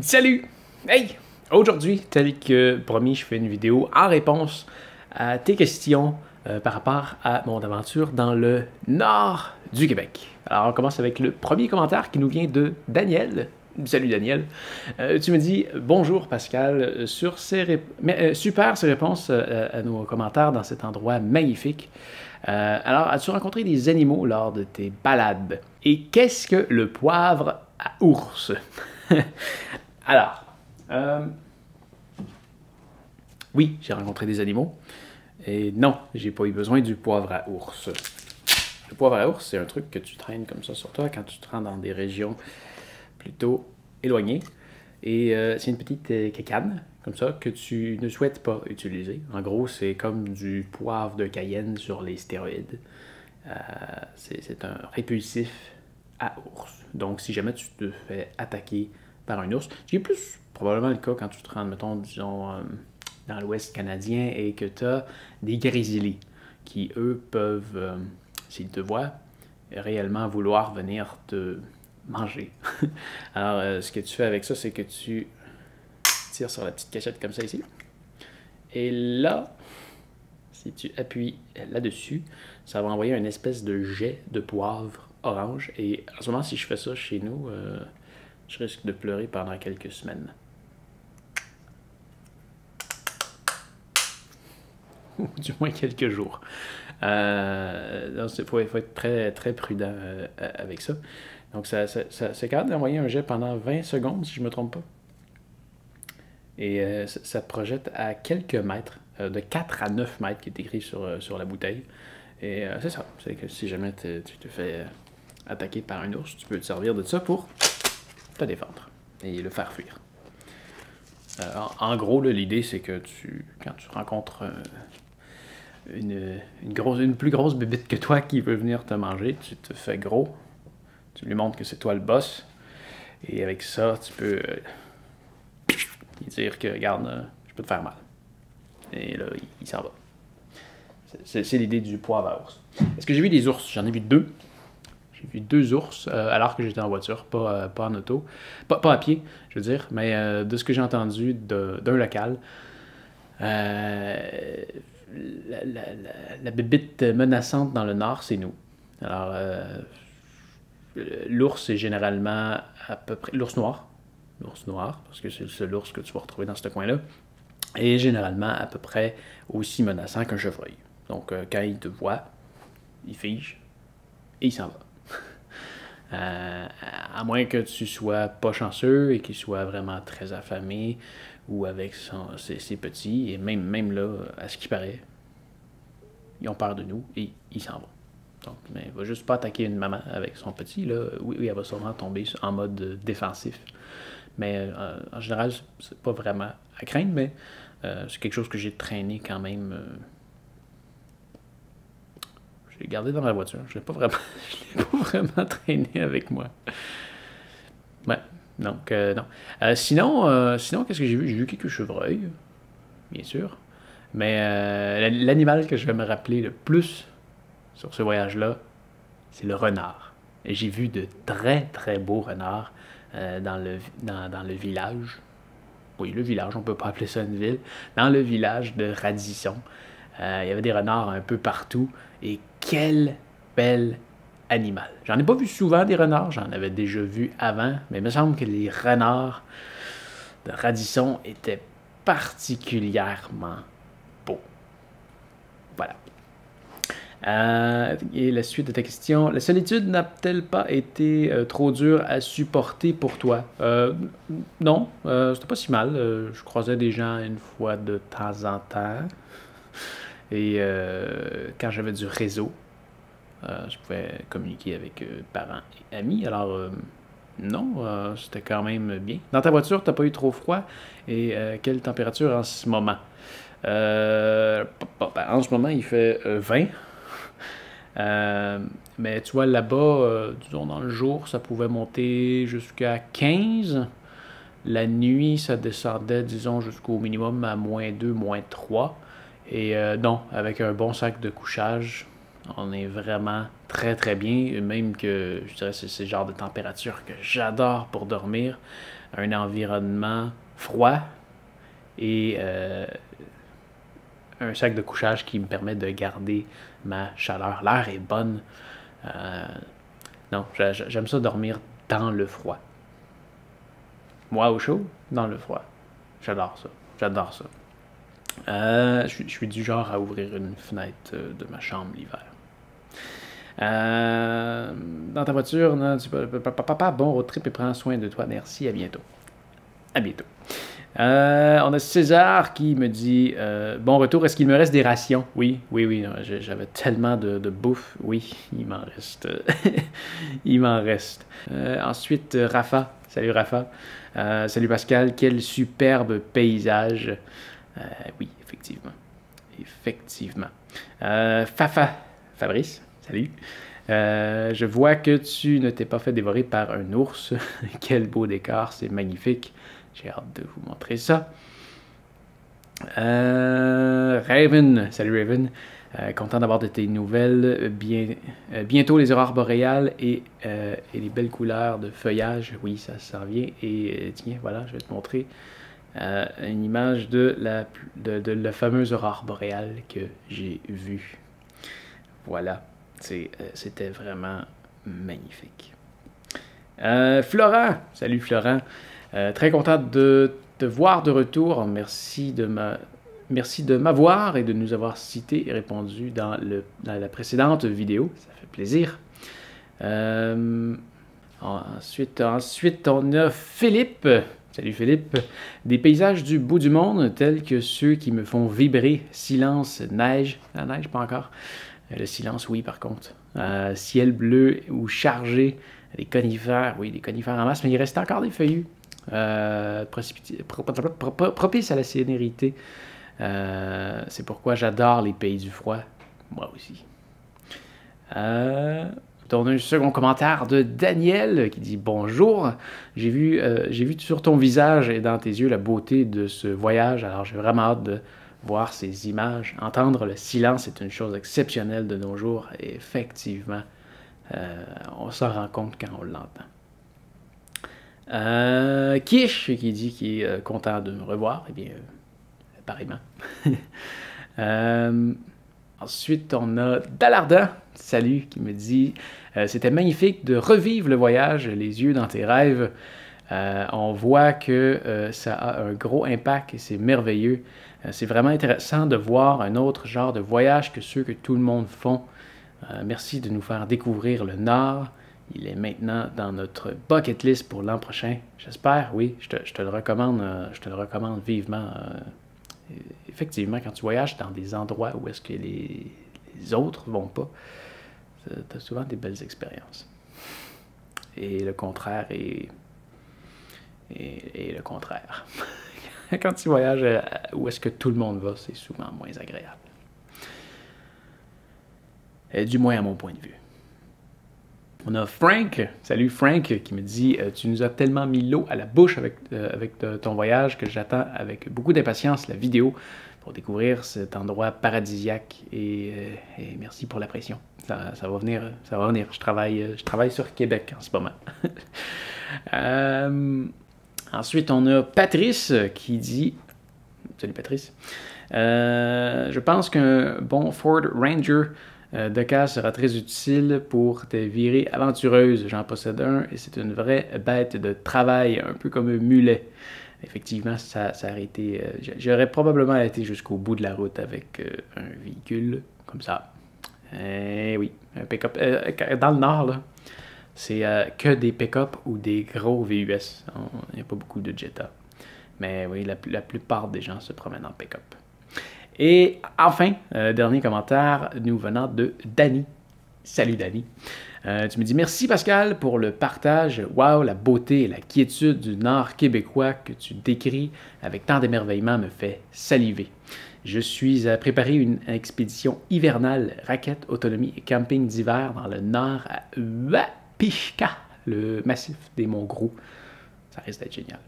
Salut! Hey! Aujourd'hui, tel que promis, je fais une vidéo en réponse à tes questions par rapport à mon aventure dans le nord du Québec. Alors, on commence avec le premier commentaire qui nous vient de Daniel. Salut Daniel. Tu me dis bonjour Pascal sur super ces réponses à nos commentaires dans cet endroit magnifique. Alors, as-tu rencontré des animaux lors de tes balades? Et qu'est-ce que le poivre à ours? Alors, oui, j'ai rencontré des animaux. Et non, j'ai pas eu besoin du poivre à ours. Le poivre à ours, c'est un truc que tu traînes comme ça sur toi quand tu te rends dans des régions plutôt éloignées. Et c'est une petite cacane, comme ça, que tu ne souhaites pas utiliser. En gros, c'est comme du poivre de Cayenne sur les stéroïdes. C'est un répulsif à ours. Donc, si jamais tu te fais attaquer par un ours, ce qui est plus probablement le cas quand tu te rends, mettons, disons, dans l'Ouest canadien et que tu as des grizzlies qui, eux, peuvent, s'ils te voient, réellement vouloir venir te manger. Alors, ce que tu fais avec ça, c'est que tu tires sur la petite cachette comme ça ici. Et là, si tu appuies là-dessus, ça va envoyer une espèce de jet de poivre orange. Et en ce moment, si je fais ça chez nous, je risque de pleurer pendant quelques semaines. Ou du moins quelques jours. Il faut être très, très prudent avec ça. Donc, c'est capable d'envoyer un jet pendant 20 secondes, si je ne me trompe pas. Et ça projette à quelques mètres, de 4 à 9 mètres qui est écrit sur la bouteille. Et c'est ça. C'est que si jamais tu te fais attaquer par un ours, tu peux te servir de ça pour te défendre et le faire fuir. En gros, l'idée, c'est que quand tu rencontres une plus grosse bébite que toi qui veut venir te manger, tu te fais gros, tu lui montres que c'est toi le boss, et avec ça, tu peux lui dire que, regarde, je peux te faire mal. Et là, il s'en va. C'est l'idée du poivre à ours. Est-ce que j'ai vu des ours? J'en ai vu deux. J'ai vu deux ours alors que j'étais en voiture, pas en auto. Pas à pied, je veux dire, mais de ce que j'ai entendu d'un local, la bébite menaçante dans le nord, c'est nous. Alors, l'ours est généralement à peu près... L'ours noir, parce que c'est le seul ours que tu vas retrouver dans ce coin-là, est généralement à peu près aussi menaçant qu'un chevreuil. Donc, quand il te voit, il fige et il s'en va. À moins que tu sois pas chanceux et qu'il soit vraiment très affamé ou avec ses petits, et même là, à ce qui paraît, ils ont peur de nous et ils s'en vont. Donc, mais il va juste pas attaquer une maman avec son petit, là. Oui, elle va sûrement tomber en mode défensif. Mais en général, c'est pas vraiment à craindre, mais c'est quelque chose que j'ai traîné quand même. Je l'ai gardé dans ma voiture. Je l'ai pas vraiment traîné avec moi. Ouais, donc non. Sinon, qu'est-ce que j'ai vu? J'ai vu quelques chevreuils, bien sûr. Mais l'animal que je vais me rappeler le plus sur ce voyage-là, c'est le renard. Et j'ai vu de très, très beaux renards dans le village. Oui, le village, on peut pas appeler ça une ville. Dans le village de Radisson. Il y avait des renards un peu partout. Et quel bel animal. J'en ai pas vu souvent des renards, j'en avais déjà vu avant, mais il me semble que les renards de Radisson étaient particulièrement beaux. Voilà. Et la suite de ta question. La solitude n'a-t-elle pas été trop dure à supporter pour toi? Non, c'était pas si mal. Je croisais des gens une fois de temps en temps. Et quand j'avais du réseau, je pouvais communiquer avec parents et amis. Alors, non, c'était quand même bien. Dans ta voiture, t'as pas eu trop froid? Et quelle température en ce moment? En ce moment, il fait 20. Mais tu vois, là-bas, disons dans le jour, ça pouvait monter jusqu'à 15. La nuit, ça descendait, disons, jusqu'au minimum à -2, -3. Et non, avec un bon sac de couchage, on est vraiment très très bien. Même que, je dirais, c'est le genre de température que j'adore pour dormir. un environnement froid et un sac de couchage qui me permet de garder ma chaleur. L'air est bonne. Non, j'aime ça dormir dans le froid. Moi au chaud, dans le froid. J'adore ça. J'adore ça. Je suis du genre à ouvrir une fenêtre de ma chambre l'hiver. Dans ta voiture, non, papa, bon road trip et prends soin de toi. Merci, à bientôt. À bientôt. On a César qui me dit bon retour, est-ce qu'il me reste des rations? Oui, j'avais tellement de bouffe. Oui, il m'en reste. Il m'en reste. Ensuite, Rafa. Salut Rafa. Salut Pascal. Quel superbe paysage. Oui, effectivement. Effectivement. Fabrice. Salut. Je vois que tu ne t'es pas fait dévorer par un ours. Quel beau décor, c'est magnifique. J'ai hâte de vous montrer ça. Raven, salut Raven. Content d'avoir de tes nouvelles. Bientôt les aurores boréales et les belles couleurs de feuillage. Oui, ça s'en vient. Et tiens, voilà, je vais te montrer une image de la fameuse aurore boréale que j'ai vue. Voilà, c'était vraiment magnifique. Florent, salut Florent. Très content de te voir de retour. Merci de m'avoir et de nous avoir cité et répondu dans la précédente vidéo. Ça fait plaisir. Ensuite, on a Philippe. Salut Philippe. Des paysages du bout du monde tels que ceux qui me font vibrer. Silence, neige. La neige, pas encore. Le silence, oui, par contre. Ciel bleu ou chargé. Les conifères, oui, des conifères en masse, mais il reste encore des feuillus. Propice à la sénérité. C'est pourquoi j'adore les pays du froid. Moi aussi. On a un second commentaire de Daniel qui dit bonjour. J'ai vu sur ton visage et dans tes yeux la beauté de ce voyage. Alors j'ai vraiment hâte de voir ces images. Entendre le silence est une chose exceptionnelle de nos jours. Et effectivement, on s'en rend compte quand on l'entend. Kish qui dit qu'il est content de me revoir. Eh bien, pareillement. Ensuite, on a Dalarda, salut, qui me dit c'était magnifique de revivre le voyage, les yeux dans tes rêves. On voit que ça a un gros impact et c'est merveilleux. C'est vraiment intéressant de voir un autre genre de voyage que ceux que tout le monde font. Merci de nous faire découvrir le Nord. Il est maintenant dans notre bucket list pour l'an prochain. J'espère, oui, je te le recommande vivement. Effectivement, quand tu voyages dans des endroits où est-ce que les autres vont pas, tu as souvent des belles expériences. Et le contraire est le contraire. Quand tu voyages où est-ce que tout le monde va, c'est souvent moins agréable. Du moins à mon point de vue. On a Frank, salut Frank, qui me dit tu nous as tellement mis l'eau à la bouche avec ton voyage que j'attends avec beaucoup d'impatience la vidéo pour découvrir cet endroit paradisiaque et merci pour la pression. Ça va venir, ça va venir. Je travaille sur Québec en ce moment. Ensuite, on a Patrice qui dit salut Patrice. Je pense qu'un bon Ford Ranger de cas sera très utile pour tes virées aventureuses. J'en possède un et c'est une vraie bête de travail, un peu comme un mulet. Effectivement, ça aurait été... J'aurais probablement été jusqu'au bout de la route avec un véhicule comme ça. Oui, un pick-up. Dans le Nord, là, c'est que des pick-up ou des gros VUS. Il n'y a pas beaucoup de Jetta. Mais oui, la plupart des gens se promènent en pick-up. Et enfin, dernier commentaire nous venant de Danny. Salut Danny. Tu me dis merci Pascal pour le partage. Waouh, la beauté et la quiétude du Nord québécois que tu décris avec tant d'émerveillement me fait saliver. Je suis à préparer une expédition hivernale, raquette, autonomie et camping d'hiver dans le Nord à Wapishka, le massif des Monts Gros. Ça risque d'être génial.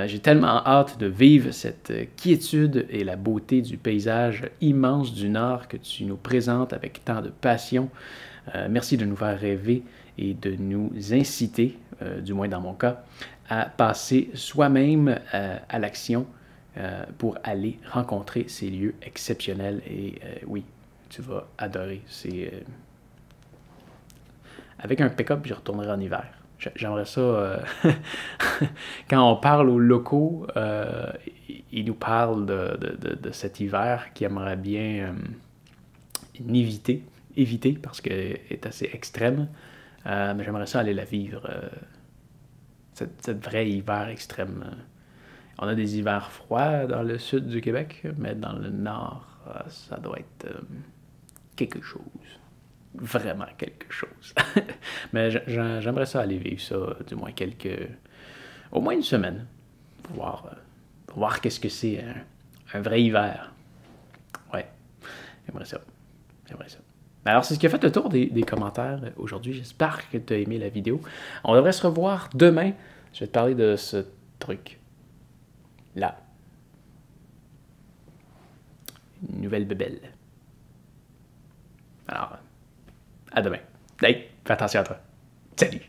J'ai tellement hâte de vivre cette quiétude et la beauté du paysage immense du Nord que tu nous présentes avec tant de passion. Merci de nous faire rêver et de nous inciter, du moins dans mon cas, à passer soi-même à l'action pour aller rencontrer ces lieux exceptionnels. Et oui, tu vas adorer. C'est avec un pick-up, je retournerai en hiver. J'aimerais ça. Quand on parle aux locaux, ils nous parlent de cet hiver qu'ils aimeraient bien éviter parce qu'elle est assez extrême. Mais j'aimerais ça aller la vivre, cette vraie hiver extrême. On a des hivers froids dans le sud du Québec, mais dans le nord, ça doit être quelque chose. Vraiment quelque chose. Mais j'aimerais ça aller vivre ça, du moins au moins une semaine, pour voir qu'est-ce que c'est un vrai hiver. Ouais, j'aimerais ça. J'aimerais ça. Alors, c'est ce qui a fait le tour des commentaires aujourd'hui. J'espère que tu as aimé la vidéo. On devrait se revoir demain. Je vais te parler de ce truc. Là. Une nouvelle bébelle. Alors, à demain. Hey, fais attention à toi. Salut!